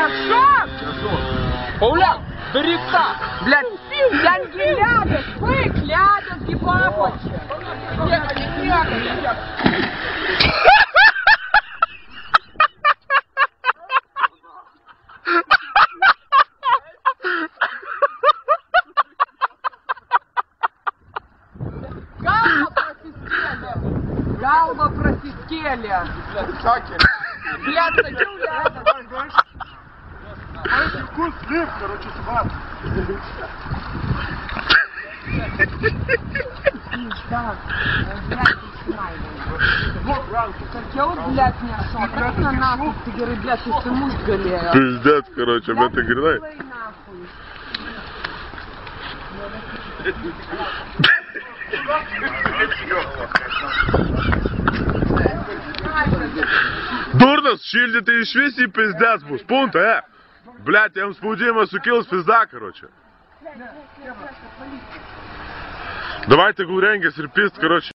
Горшок! Пауляк, бери так! Блядь, янки ляда, бык ляда, гибапочек! Галва просискели. Блядь, такие ляда. Вкус слив, короче, собак. Я вот, блядь, не шел. Как на нахуй, ты говоришь, блядь, если муж галея. Пиздец, короче, об этой гряной. Дурно, шильдите и швеси пиздец, бус, пункт, Блядь, я им спудимо сукилась пизда, короче. Давайте гуренги, серпист, короче.